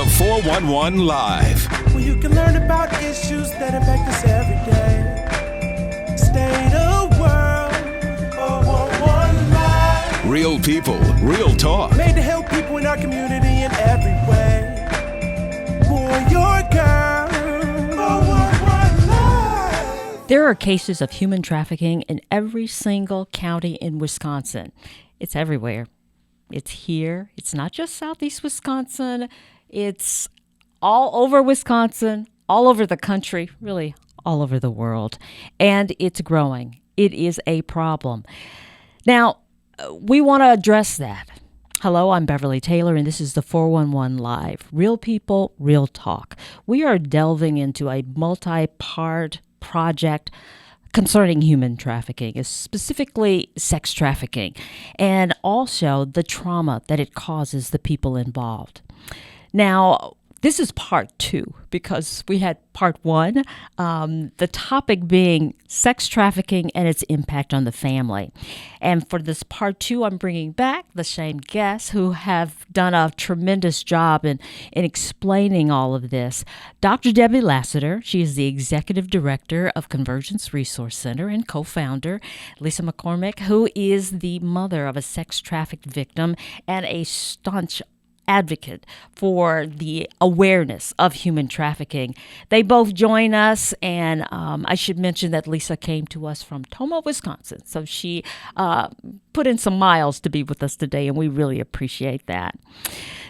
411 Live. Where you can learn about issues that impact us every day. State of world, 411 Live. Real people, real talk. Made to help people in our community in every way. For your girl, 411 Live. There are cases of human trafficking in every single county in Wisconsin. It's everywhere. It's here. It's not just Southeast Wisconsin. It's all over Wisconsin, all over the country, really all over the world. And it's growing. It is a problem. Now, we want to address that. Hello, I'm Beverly Taylor, and this is the 411 Live. Real people, real talk. We are delving into a multi-part project concerning human trafficking, specifically sex trafficking, and also the trauma that it causes the people involved. Now, this is part 2 because we had part 1, the topic being sex trafficking and its impact on the family. And for this part 2, I'm bringing back the same guests who have done a tremendous job in explaining all of this. Dr. Debbie Lassiter, she is the Executive Director of Convergence Resource Center and co-founder. Lisa McCormick, who is the mother of a sex trafficked victim and a staunch advocate for the awareness of human trafficking. They both join us, and I should mention that Lisa came to us from Tomah, Wisconsin, so she put in some miles to be with us today, and we really appreciate that.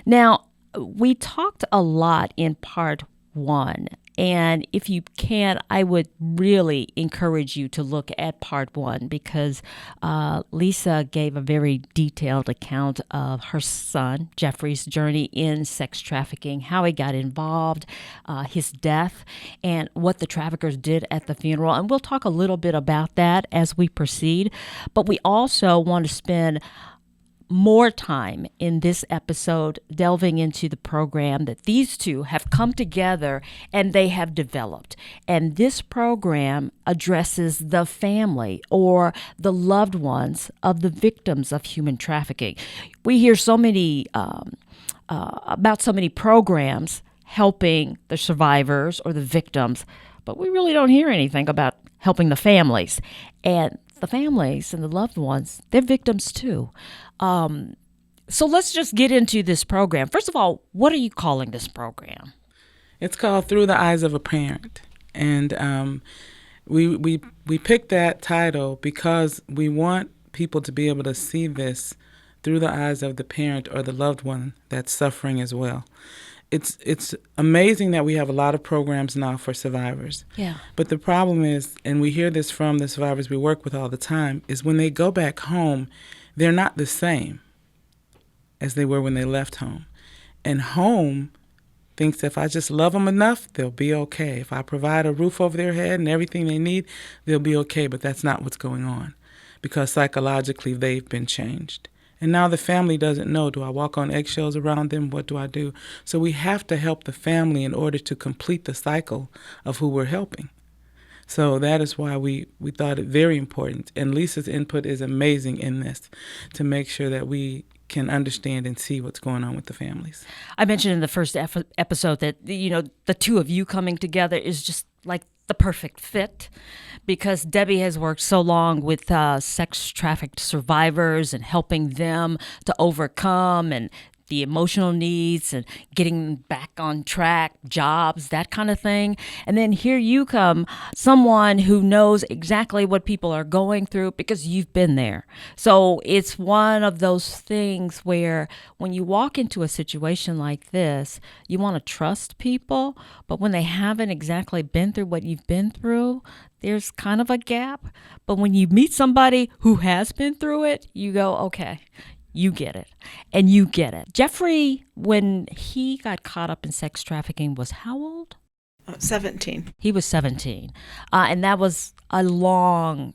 Now, we talked a lot in part 1, and if you can, I would really encourage you to look at part 1 because Lisa gave a very detailed account of her son, Jeffrey's journey in sex trafficking, how he got involved, his death, and what the traffickers did at the funeral. And we'll talk a little bit about that as we proceed. But we also want to spend more time in this episode delving into the program that these two have come together and they have developed. And this program addresses the family or the loved ones of the victims of human trafficking. We hear so many about so many programs helping the survivors or the victims, but we really don't hear anything about helping the families. And the families and the loved ones, they're victims too. So let's just get into this program. First of all, what are you calling this program? It's called Through the Eyes of a Parent. And we picked that title because we want people to be able to see this through the eyes of the parent or the loved one that's suffering as well. It's amazing that we have a lot of programs now for survivors. Yeah. But the problem is, and we hear this from the survivors we work with all the time, is when they go back home, they're not the same as they were when they left home. And home thinks if I just love them enough, they'll be okay. If I provide a roof over their head and everything they need, they'll be okay. But that's not what's going on because psychologically they've been changed. And now the family doesn't know, do I walk on eggshells around them? What do I do? So we have to help the family in order to complete the cycle of who we're helping. So that is why we thought it very important. And Lisa's input is amazing in this to make sure that we can understand and see what's going on with the families. I mentioned in the first episode that, the two of you coming together is just like the perfect fit because Debbie has worked so long with sex trafficked survivors and helping them to overcome and the emotional needs and getting back on track, jobs, that kind of thing. And then here you come, someone who knows exactly what people are going through because you've been there. So it's one of those things where when you walk into a situation like this, you want to trust people, but when they haven't exactly been through what you've been through, there's kind of a gap. But when you meet somebody who has been through it, you go, okay, you get it. And you get it. Jeffrey, when he got caught up in sex trafficking, was how old? 17. He was 17. And that was a long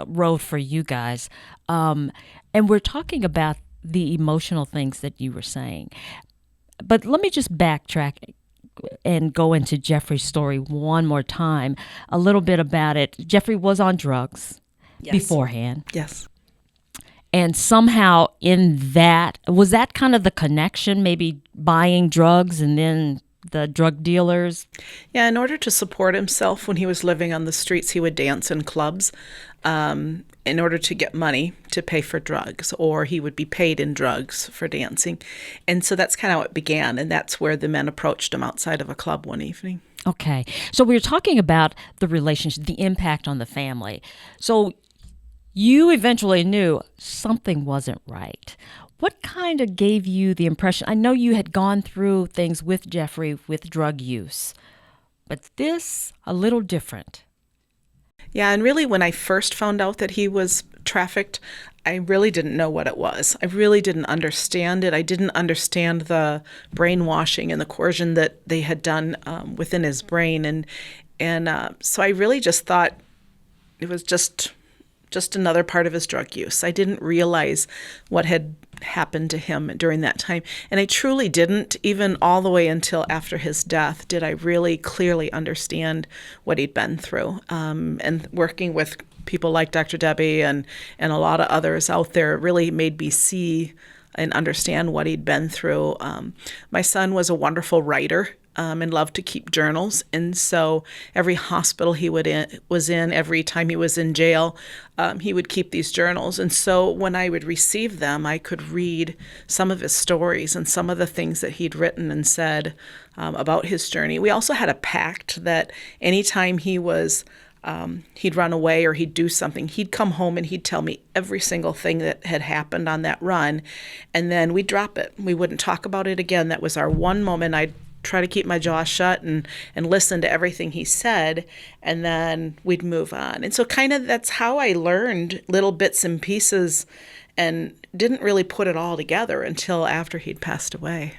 road for you guys. And we're talking about the emotional things that you were saying. But let me just backtrack and go into Jeffrey's story one more time, a little bit about it. Jeffrey was on drugs beforehand. Yes. And somehow in that, was that kind of the connection, maybe buying drugs and then the drug dealers? Yeah, in order to support himself when he was living on the streets, he would dance in clubs in order to get money to pay for drugs, or he would be paid in drugs for dancing. And so that's kind of how it began, and that's where the men approached him outside of a club one evening. Okay. So we were talking about the relationship, the impact on the family. So you eventually knew something wasn't right. What kind of gave you the impression? I know you had gone through things with Jeffrey with drug use, but this a little different. Yeah, and really when I first found out that he was trafficked, I really didn't know what it was. I really didn't understand it. I didn't understand the brainwashing and the coercion that they had done within his brain. And so I really just thought it was just another part of his drug use. I didn't realize what had happened to him during that time. And I truly didn't, even all the way until after his death, did I really clearly understand what he'd been through. And working with people like Dr. Debbie and a lot of others out there really made me see and understand what he'd been through. My son was a wonderful writer. And loved to keep journals. And so every hospital he was in, every time he was in jail, he would keep these journals. And so when I would receive them, I could read some of his stories and some of the things that he'd written and said about his journey. We also had a pact that anytime he'd run away or he'd do something, he'd come home and he'd tell me every single thing that had happened on that run. And then we'd drop it. We wouldn't talk about it again. That was our one moment. I'd try to keep my jaw shut and listen to everything he said, and then we'd move on. And so kind of that's how I learned little bits and pieces and didn't really put it all together until after he'd passed away.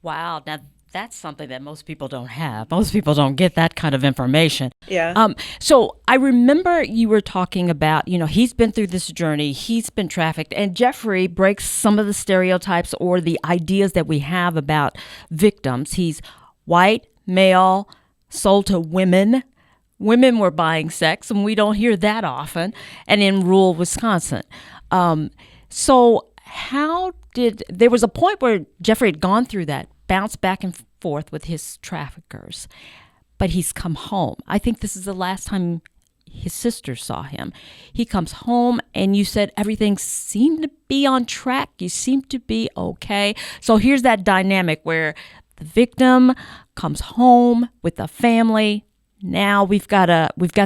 Wow. Now, that's something that most people don't have. Most people don't get that kind of information. Yeah. So I remember you were talking about, he's been through this journey, he's been trafficked, and Jeffrey breaks some of the stereotypes or the ideas that we have about victims. He's white, male, sold to women. Women were buying sex, and we don't hear that often, and in rural Wisconsin. So there was a point where Jeffrey had gone through that, bounced back and forth with his traffickers, but he's come home. I think this is the last time his sister saw him. He comes home, and you said everything seemed to be on track. You seemed to be okay. So here's that dynamic where the victim comes home with the family. Now we've got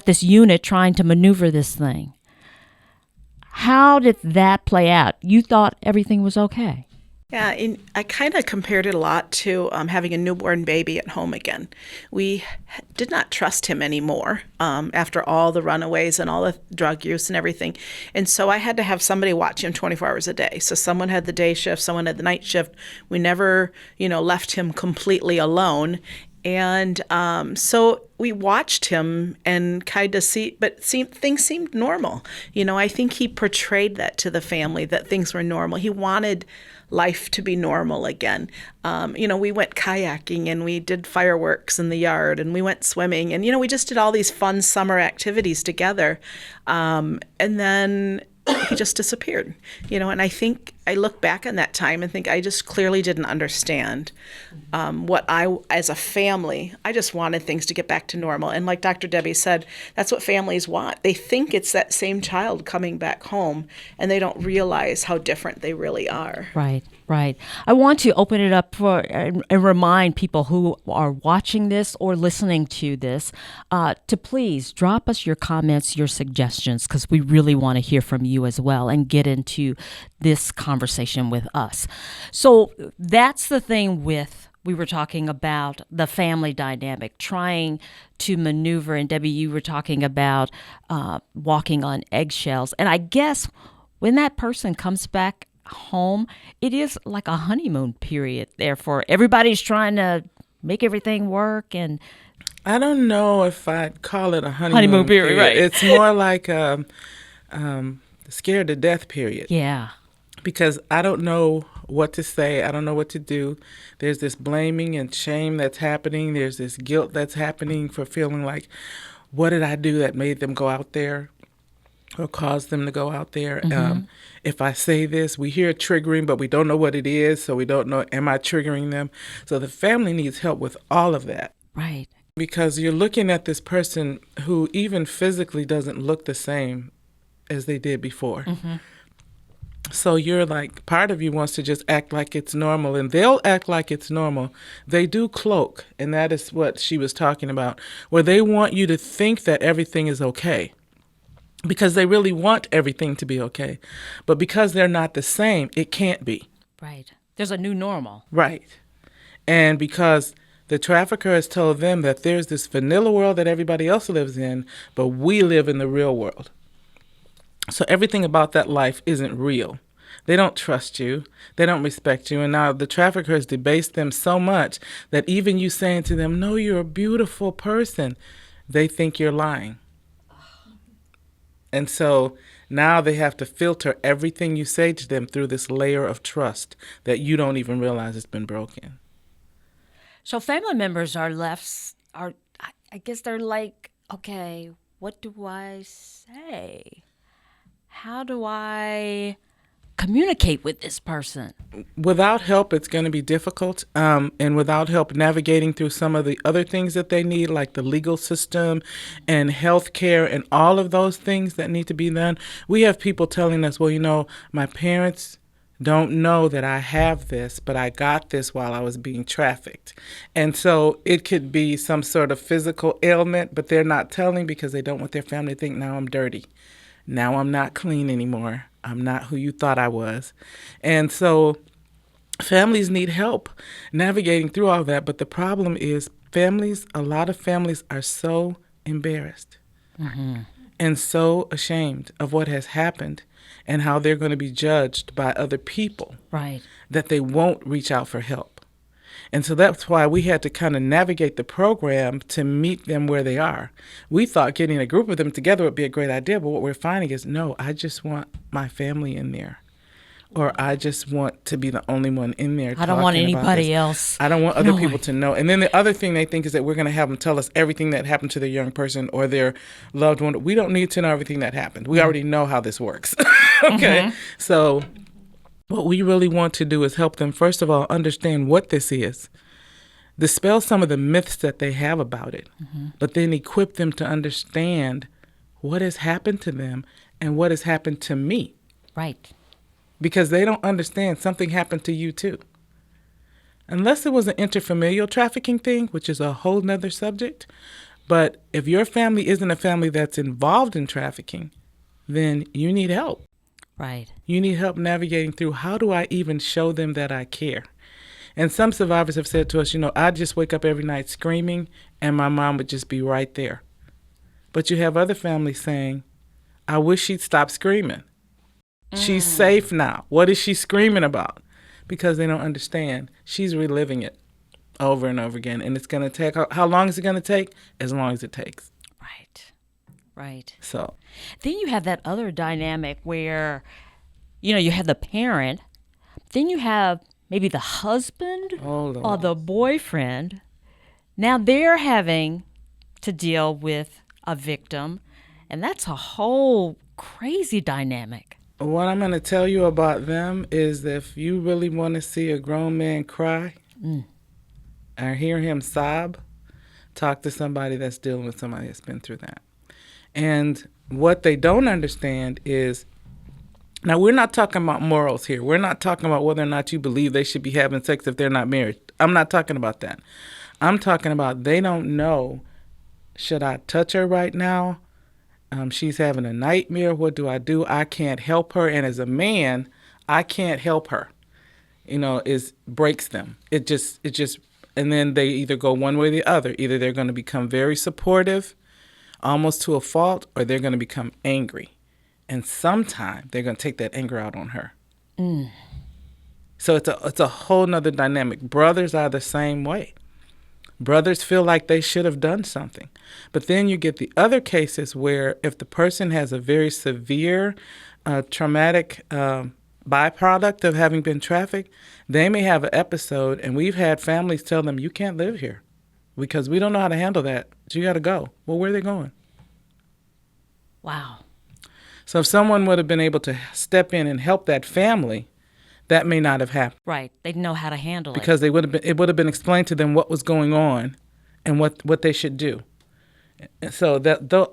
this unit trying to maneuver this thing. How did that play out? You thought everything was okay. Yeah, I kind of compared it a lot to having a newborn baby at home again. We did not trust him anymore after all the runaways and all the drug use and everything. And so I had to have somebody watch him 24 hours a day. So someone had the day shift, someone had the night shift. We never, left him completely alone. And so we watched him and kind of things seemed normal. I think he portrayed that to the family, that things were normal. He wanted life to be normal again. We went kayaking and we did fireworks in the yard and we went swimming and, we just did all these fun summer activities together. And then he just disappeared, and I think I look back on that time and think I just clearly didn't understand as a family, I just wanted things to get back to normal. And like Dr. Debbie said, that's what families want. They think it's that same child coming back home, and they don't realize how different they really are. Right. I want to open it up for and remind people who are watching this or listening to this to please drop us your comments, your suggestions, because we really want to hear from you as well and get into this conversation with us. So that's the thing we were talking about the family dynamic, trying to maneuver, and Debbie, you were talking about walking on eggshells. And I guess when that person comes back home, it is like a honeymoon period. Therefore, everybody's trying to make everything work, and I don't know if I'd call it a honeymoon period. Right? It's more like scared to death period. Yeah. Because I don't know what to say. I don't know what to do. There's this blaming and shame that's happening. There's this guilt that's happening for feeling like, what did I do that made them go out there? or cause them to go out there. If I say this, we hear triggering, but we don't know what it is, so we don't know, am I triggering them? So the family needs help with all of that. Right. Because you're looking at this person who even physically doesn't look the same as they did before. So you're like, part of you wants to just act like it's normal, and they'll act like it's normal. They do cloak, and that is what she was talking about, where they want you to think that everything is okay because they really want everything to be okay. But because they're not the same, it can't be. Right. There's a new normal. Right. And because the trafficker has told them that there's this vanilla world that everybody else lives in, but we live in the real world. So everything about that life isn't real. They don't trust you. They don't respect you. And now the trafficker has debased them so much that even you saying to them, no, you're a beautiful person, they think you're lying. And so now they have to filter everything you say to them through this layer of trust that you don't even realize it's been broken. So family members are left, I guess they're like, okay, what do I say? How do I communicate with this person? Without help, it's going to be difficult. And without help navigating through some of the other things that they need, like the legal system and health care and all of those things that need to be done, we have people telling us, well, you know, my parents don't know that I have this, but I got this while I was being trafficked. And so it could be some sort of physical ailment, but they're not telling because they don't want their family to think, now I'm dirty. Now I'm not clean anymore. I'm not who you thought I was. And so families need help navigating through all that. But the problem is a lot of families are so embarrassed and so ashamed of what has happened and how they're going to be judged by other people, Right. that they won't reach out for help. And so that's why we had to kind of navigate the program to meet them where they are. We thought getting a group of them together would be a great idea, but what we're finding is, no, I just want my family in there. Or I just want to be the only one in there. I don't want talking about anybody this. else. I don't want other knowing. people to know. And then the other thing they think is that we're going to have them tell us everything that happened to their young person or their loved one. We don't need to know everything that happened. We already know how this works. Okay? So what we really want to do is help them, first of all, understand what this is, dispel some of the myths that they have about it, but then equip them to understand what has happened to them and what has happened to me. Right. Because they don't understand something happened to you too. Unless it was an interfamilial trafficking thing, which is a whole nother subject. But if your family isn't a family that's involved in trafficking, then you need help. Right. You need help navigating through, how do I even show them that I care? And some survivors have said to us, you know, I'd just wake up every night screaming and my mom would just be right there. But you have other families saying, I wish she'd stop screaming. She's safe now. What is she screaming about? Because they don't understand. She's reliving it over and over again. And it's going to take, how long is it going to take? As long as it takes. Right. Right. So Then you have that other dynamic where, you know, you have the parent, then you have maybe the husband or the boyfriend. Now they're having to deal with a victim, and that's a whole crazy dynamic. what I'm going to tell you about them is that if you really want to see a grown man cry or hear him sob, talk to somebody that's dealing with somebody that's been through that. And what they don't understand is, now we're not talking about morals here. We're not talking about whether or not you believe they should be having sex if they're not married. I'm not talking about that. I'm talking about they don't know, should I touch her right now? She's having a nightmare. What do? I can't help her. And as a man, I can't help her. You know, it breaks them. It just, and then they either go one way or the other. Either they're going to become very supportive, almost to a fault, or they're going to become angry. And sometime they're going to take that anger out on her. So it's a whole nother dynamic. Brothers are the same way. Brothers feel like they should have done something. But then you get the other cases where if the person has a very severe traumatic byproduct of having been trafficked, they may have an episode, and we've had families tell them, you can't live here because we don't know how to handle that. So you got to go. Well, where are they going? Wow. So if someone would have been able to step in and help that family, that may not have happened. Right. They know how to handle it. Because it would have been explained to them what was going on and what they should do. And so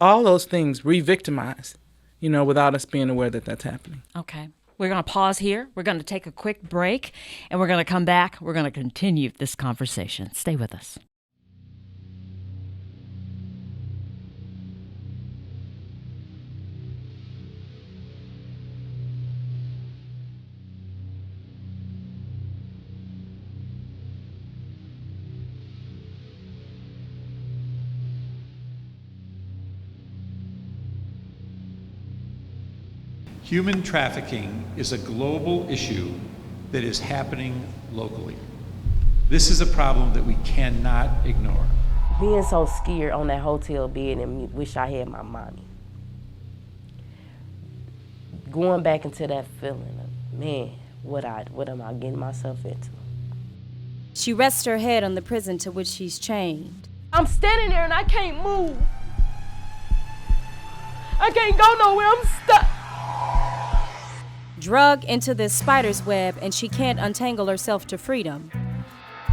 all those things re-victimize, without us being aware that that's happening. Okay. We're going to pause here. We're going to take a quick break, and we're going to come back. We're going to continue this conversation. Stay with us. Human trafficking is a global issue that is happening locally. This is a problem that we cannot ignore. Being so scared on that hotel bed and wish I had my money. Going back into that feeling of, man, what am I getting myself into? She rests her head on the prison to which she's chained. I'm standing there and I can't move. I can't go nowhere, I'm stuck. Drug into this spider's web, and she can't untangle herself to freedom.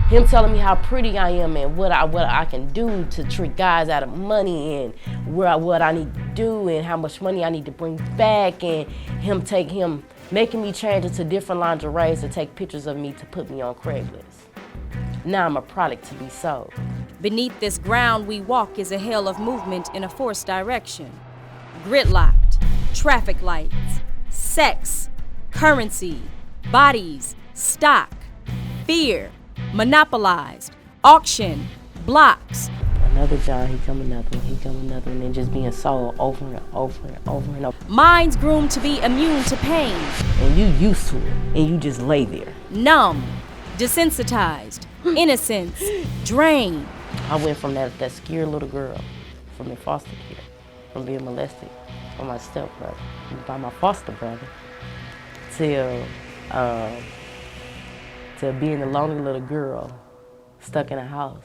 Him telling me how pretty I am and what I can do to trick guys out of money and what I need to do and how much money I need to bring back, and him making me change into different lingeries to take pictures of me to put me on Craigslist. Now I'm a product to be sold. Beneath this ground we walk is a hell of movement in a forced direction. Gridlocked, traffic lights, sex, currency, bodies, stock, fear, monopolized, auction, blocks. Another John, he come another one, and just being sold over and over and over and over. Minds groomed to be immune to pain. And you used to it, and you just lay there. Numb, desensitized, innocence, drained. I went from that scared little girl, from the foster care, from being molested by my stepbrother, by my foster brother, till being a lonely little girl stuck in a house,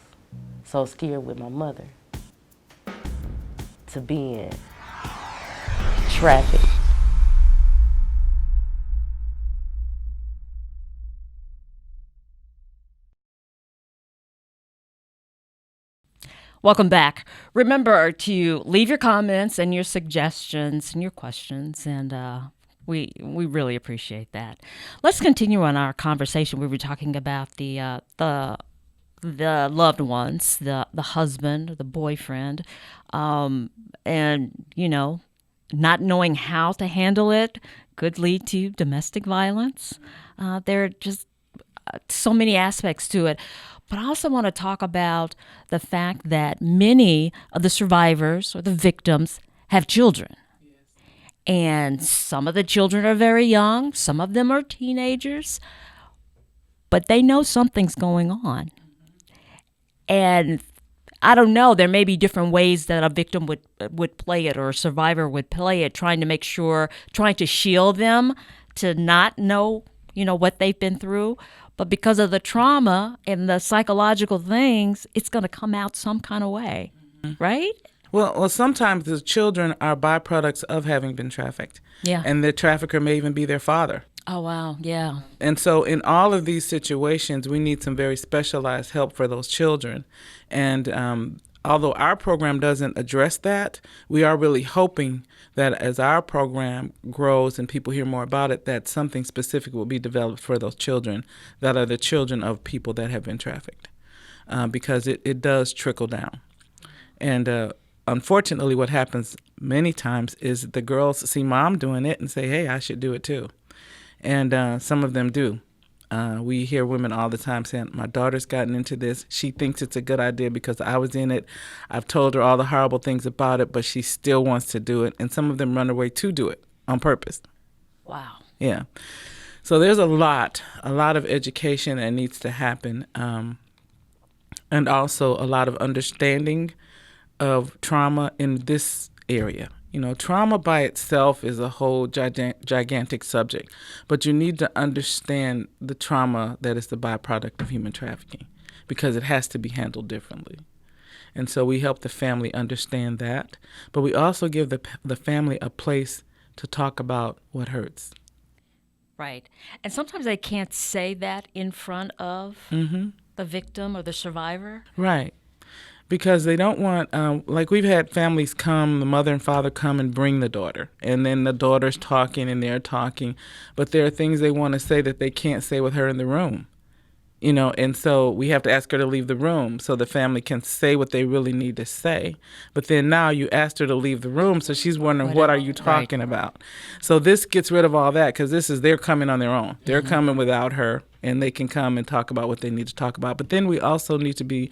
so scared with my mother, to being trafficked. Welcome back. Remember to leave your comments and your suggestions and your questions, and we really appreciate that. Let's continue on our conversation. We were talking about the loved ones, the husband, the boyfriend, and not knowing how to handle it could lead to domestic violence. There are just so many aspects to it. But I also want to talk about the fact that many of the survivors or the victims have children. And some of the children are very young, some of them are teenagers, but they know something's going on. And I don't know, there may be different ways that a victim would play it or a survivor would play it, trying to shield them to not know, what they've been through. But because of the trauma and the psychological things, it's going to come out some kind of way, right? Well, sometimes the children are byproducts of having been trafficked. Yeah. And the trafficker may even be their father. Oh, wow, yeah. And so in all of these situations, we need some very specialized help for those children. And although our program doesn't address that, we are really hoping that as our program grows and people hear more about it, that something specific will be developed for those children that are the children of people that have been trafficked, because it does trickle down. And unfortunately, what happens many times is the girls see mom doing it and say, hey, I should do it too. And some of them do. We hear women all the time saying, my daughter's gotten into this. She thinks it's a good idea because I was in it. I've told her all the horrible things about it, but she still wants to do it. And some of them run away to do it on purpose. Wow. Yeah. So there's a lot of education that needs to happen, and also a lot of understanding of trauma in this area. Trauma by itself is a whole gigantic subject, but you need to understand the trauma that is the byproduct of human trafficking, because it has to be handled differently. And so we help the family understand that, but we also give the family a place to talk about what hurts. Right. And sometimes they can't say that in front of the victim or the survivor. Right. Because they don't want, like we've had families come, the mother and father come and bring the daughter. And then the daughter's talking and they're talking. But there are things they want to say that they can't say with her in the room. You know, and so we have to ask her to leave the room so the family can say what they really need to say. But then now you asked her to leave the room, so she's wondering, what are you talking about? So this gets rid of all that, because they're coming on their own. They're coming without her, and they can come and talk about what they need to talk about. But then we also need to be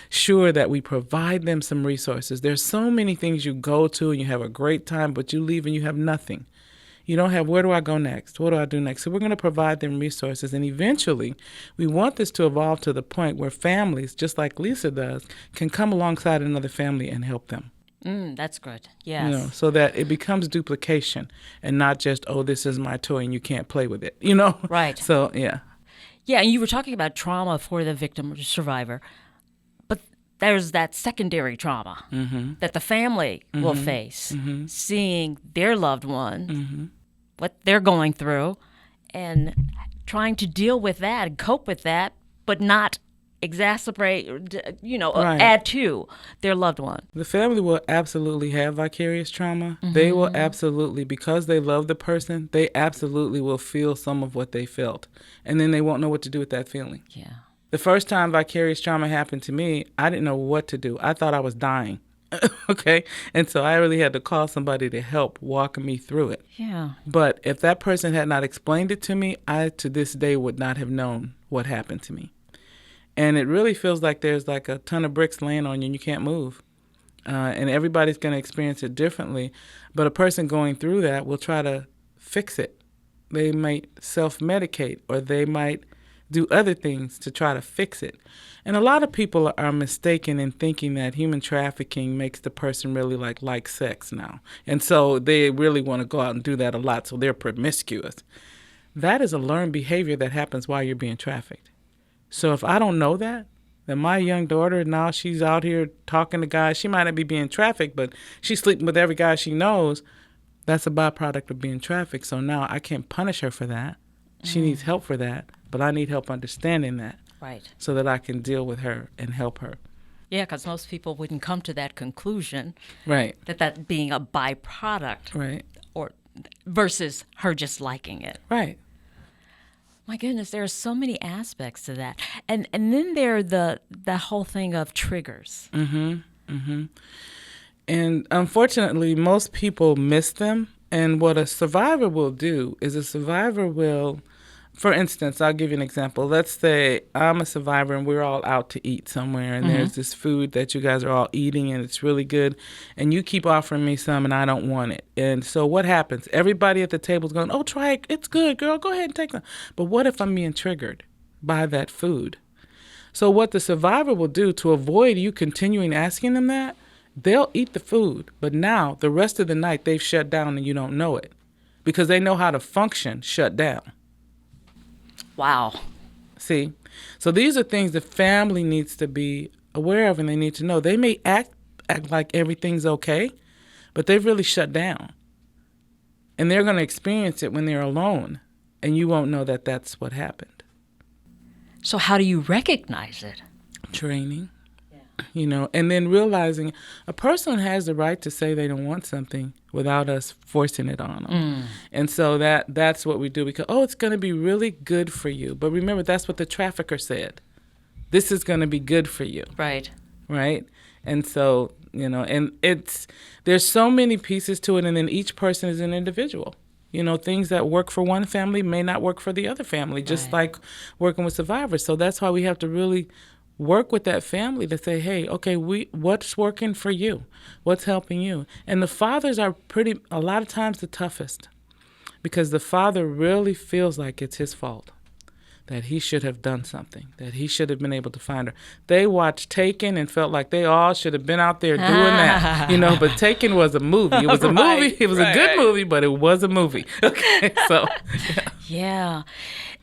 sure that we provide them some resources. There's so many things you go to and you have a great time, but you leave and you have nothing. You don't have, where do I go next? What do I do next? So we're going to provide them resources. And eventually, we want this to evolve to the point where families, just like Lisa does, can come alongside another family and help them. That's good. Yes. You know, so that it becomes duplication and not just, oh, this is my toy and you can't play with it, you know? Right. So, yeah. Yeah, and you were talking about trauma for the victim or survivor, but there's that secondary trauma that the family will face, seeing their loved one, what they're going through, and trying to deal with that and cope with that, but not exacerbate, add to their loved one. The family will absolutely have vicarious trauma. They will absolutely, because they love the person, they absolutely will feel some of what they felt. And then they won't know what to do with that feeling. Yeah. The first time vicarious trauma happened to me, I didn't know what to do. I thought I was dying. Okay? And so I really had to call somebody to help walk me through it. Yeah. But if that person had not explained it to me, I to this day would not have known what happened to me. And it really feels like there's like a ton of bricks laying on you and you can't move. And everybody's going to experience it differently. But a person going through that will try to fix it. They might self-medicate, or they might do other things to try to fix it. And a lot of people are mistaken in thinking that human trafficking makes the person really like sex now. And so they really want to go out and do that a lot, so they're promiscuous. That is a learned behavior that happens while you're being trafficked. So if I don't know that, then my young daughter, now she's out here talking to guys. She might not be being trafficked, but she's sleeping with every guy she knows. That's a byproduct of being trafficked. So now I can't punish her for that. She needs help for that, but I need help understanding that. Right. So that I can deal with her and help her. Yeah, because most people wouldn't come to that conclusion. Right. That being a byproduct. Right. Or versus her just liking it. Right. My goodness, there are so many aspects to that. And then there are the whole thing of triggers. And unfortunately, most people miss them. And what a survivor will do is a survivor will, for instance, I'll give you an example. Let's say I'm a survivor and we're all out to eat somewhere, and there's this food that you guys are all eating and it's really good, and you keep offering me some and I don't want it. And so what happens? Everybody at the table is going, oh, try it. It's good, girl. Go ahead and take some. But what if I'm being triggered by that food? So what the survivor will do to avoid you continuing asking them that, they'll eat the food, but now the rest of the night they've shut down and you don't know it because they know how to function shut down. Wow. See? So these are things the family needs to be aware of and they need to know. They may act like everything's okay, but they've really shut down. And they're going to experience it when they're alone, and you won't know that that's what happened. So how do you recognize it? Training. And then realizing a person has the right to say they don't want something without us forcing it on them. And so that's what we do. Because, it's going to be really good for you. But remember, that's what the trafficker said. This is going to be good for you. Right. Right? And so, and there's so many pieces to it, and then each person is an individual. Things that work for one family may not work for the other family, just like working with survivors. So that's why we have to really work with that family to say, hey, okay, what's working for you? What's helping you? And the fathers are a lot of times the toughest, because the father really feels like it's his fault, that he should have done something, that he should have been able to find her. They watched Taken and felt like they all should have been out there doing that, but Taken was a movie. It was a movie. It was a good movie, but it was a movie. Okay, so. Yeah.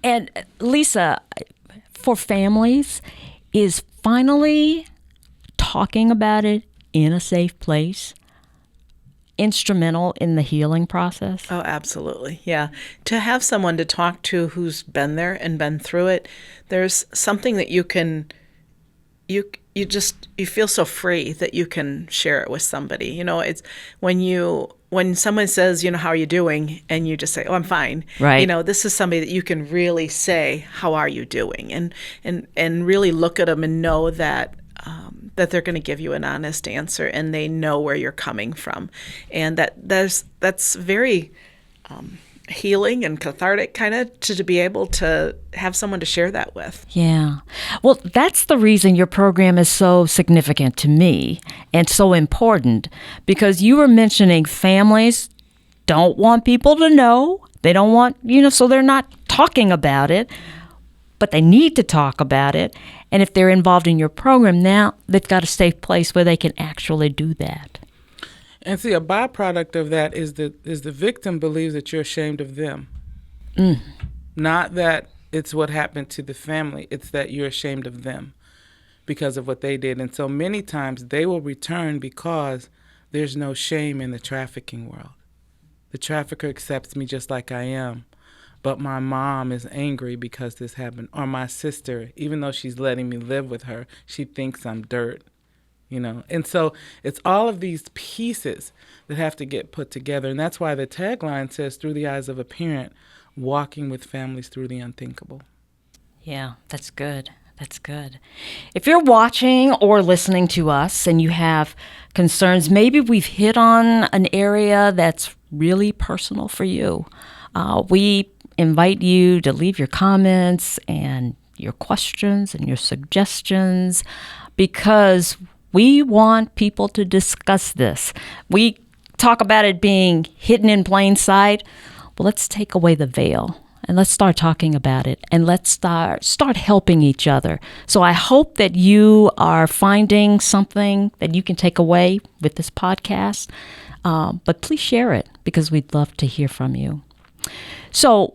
And Lisa, for families, is finally talking about it in a safe place instrumental in the healing process? Oh, absolutely. Yeah. To have someone to talk to who's been there and been through it, there's something that you can, you feel so free that you can share it with somebody. You know, it's when someone says, you know, how are you doing? And you just say, oh, I'm fine. Right. You know, this is somebody that you can really say, how are you doing? And really look at them and know that that they're going to give you an honest answer and they know where you're coming from. And that's very healing and cathartic kind of to be able to have someone to share that with. Yeah. Well, that's the reason your program is so significant to me and so important, because you were mentioning families don't want people to know. They don't want, so they're not talking about it, but they need to talk about it. And if they're involved in your program now, they've got a safe place where they can actually do that. And see, a byproduct of that is the victim believes that you're ashamed of them. Not that it's what happened to the family. It's that you're ashamed of them because of what they did. And so many times they will return because there's no shame in the trafficking world. The trafficker accepts me just like I am, but my mom is angry because this happened. Or my sister, even though she's letting me live with her, she thinks I'm dirt. And so it's all of these pieces that have to get put together. And that's why the tagline says, through the eyes of a parent, walking with families through the unthinkable. Yeah, that's good. That's good. If you're watching or listening to us and you have concerns, maybe we've hit on an area that's really personal for you. We invite you to leave your comments and your questions and your suggestions, because we want people to discuss this. We talk about it being hidden in plain sight. Well, let's take away the veil and let's start talking about it, and let's start helping each other. So I hope that you are finding something that you can take away with this podcast, but please share it, because we'd love to hear from you. So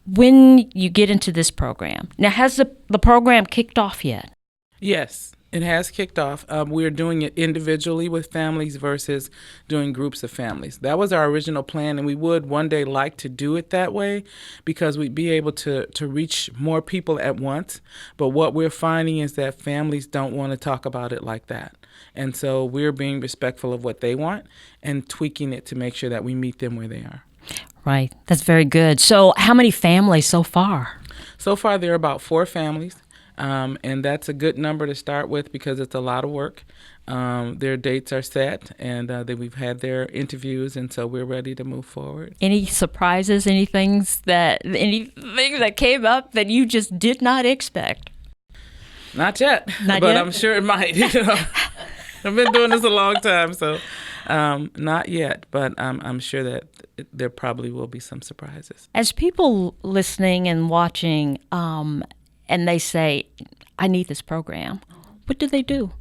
when you get into this program, now has the program kicked off yet? Yes. It has kicked off. We're doing it individually with families versus doing groups of families. That was our original plan, and we would one day like to do it that way because we'd be able to reach more people at once. But what we're finding is that families don't want to talk about it like that. And so we're being respectful of what they want and tweaking it to make sure that we meet them where they are. Right. That's very good. So how many families so far? So far, there are about 4 families. And that's a good number to start with because it's a lot of work. Their dates are set, and we've had their interviews, and so we're ready to move forward. Any surprises? Anything that came up that you just did not expect? Not yet, but I'm sure it might. I've been doing this a long time, so not yet, but I'm sure that there probably will be some surprises. As people listening and watching, and they say, I need this program, what do they do?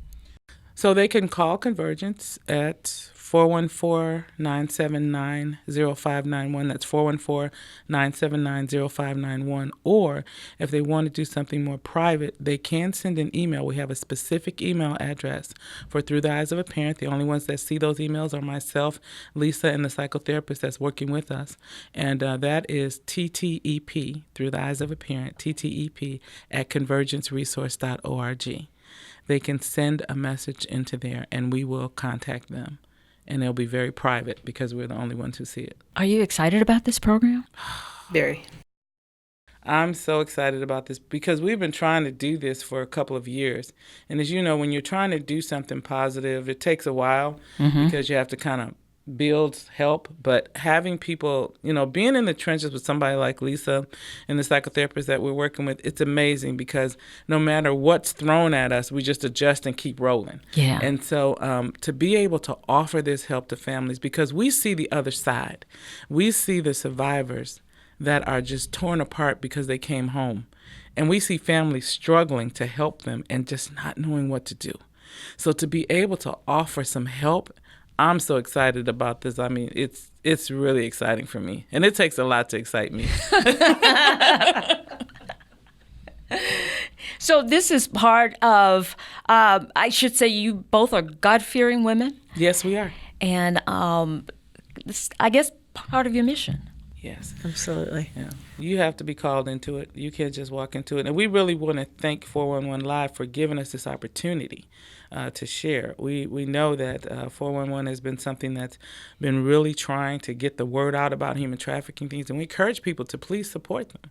So they can call Convergence at 414-979-0591. That's 414-979-0591. Or if they want to do something more private, they can send an email. We have a specific email address for Through the Eyes of a Parent. The only ones that see those emails are myself, Lisa, and the psychotherapist that's working with us. And that is TTEP, Through the Eyes of a Parent, TTEP, at convergenceresource.org. They can send a message into there, and we will contact them. And it'll be very private because we're the only ones who see it. Are you excited about this program? Very. I'm so excited about this because we've been trying to do this for a couple of years. And as you know, when you're trying to do something positive, it takes a while because you have to kind of build help. But having people, being in the trenches with somebody like Lisa and the psychotherapist that we're working with, it's amazing because no matter what's thrown at us, we just adjust and keep rolling. Yeah. And so to be able to offer this help to families, because we see the other side. We see the survivors that are just torn apart because they came home. And we see families struggling to help them and just not knowing what to do. So to be able to offer some help, I'm so excited about this. I mean, it's really exciting for me. And it takes a lot to excite me. So this is part of, I should say you both are God-fearing women. Yes, we are. And this, I guess, part of your mission. Yes. Absolutely. Yeah. You have to be called into it. You can't just walk into it. And we really want to thank 411 Live for giving us this opportunity to share. We know that 411 has been something that's been really trying to get the word out about human trafficking things, and we encourage people to please support them.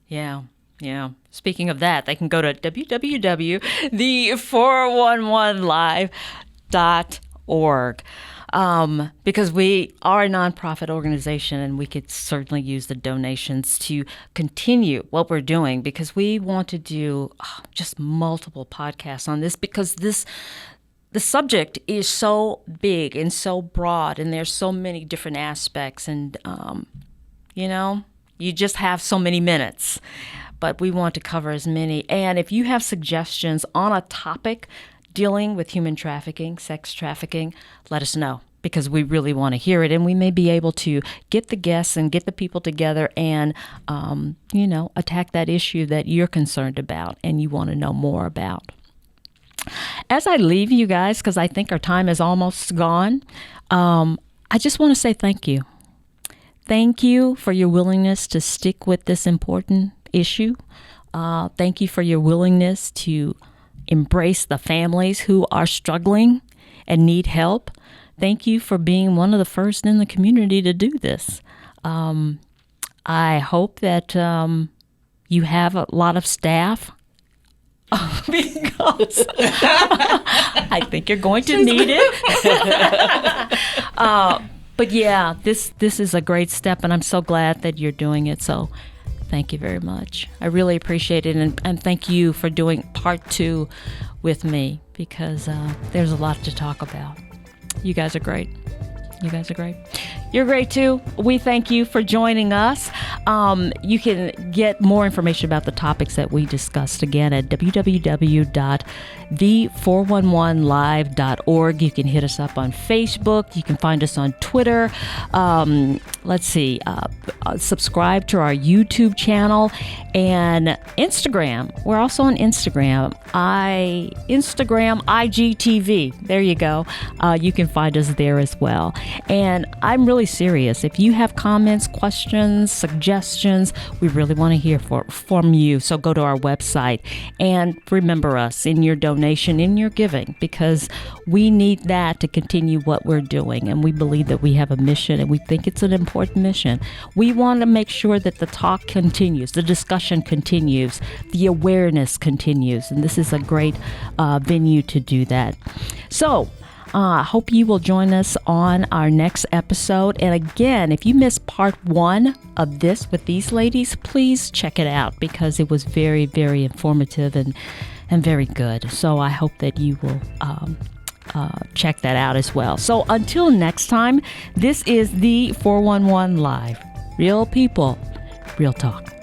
Yeah. Yeah. Speaking of that, they can go to www.the411live.org. Because we are a nonprofit organization, and we could certainly use the donations to continue what we're doing, because we want to do just multiple podcasts on this, because the subject is so big and so broad, and there's so many different aspects, and you just have so many minutes, but we want to cover as many. And if you have suggestions on a topic dealing with human trafficking, sex trafficking, let us know, because we really want to hear it, and we may be able to get the guests and get the people together and, attack that issue that you're concerned about and you want to know more about. As I leave you guys, because I think our time is almost gone, I just want to say thank you. Thank you for your willingness to stick with this important issue. Thank you for your willingness to embrace the families who are struggling and need help. Thank you for being one of the first in the community to do this. I hope that you have a lot of staff, because I think you're going to need it. But yeah, this is a great step, and I'm so glad that you're doing it. So thank you very much. I really appreciate it, and thank you for doing part 2 with me, because there's a lot to talk about. You guys are great. You guys are great. You're great too. We thank you for joining us. You can get more information about the topics that we discussed again at www.the411live.org. You can hit us up on Facebook. You can find us on Twitter. Subscribe to our YouTube channel and Instagram. We're also on Instagram. Instagram IGTV. There you go. You can find us there as well. And I'm really serious. If you have comments, questions, suggestions, we really want to hear from you. So go to our website and remember us in your donation, in your giving, because we need that to continue what we're doing. And we believe that we have a mission, and we think it's an important mission. We want to make sure that the talk continues, the discussion continues, the awareness continues. And this is a great venue to do that. So I hope you will join us on our next episode. And again, if you missed part 1 of this with these ladies, please check it out, because it was very, very informative and very good. So I hope that you will check that out as well. So until next time, this is the 411 Live. Real people, real talk.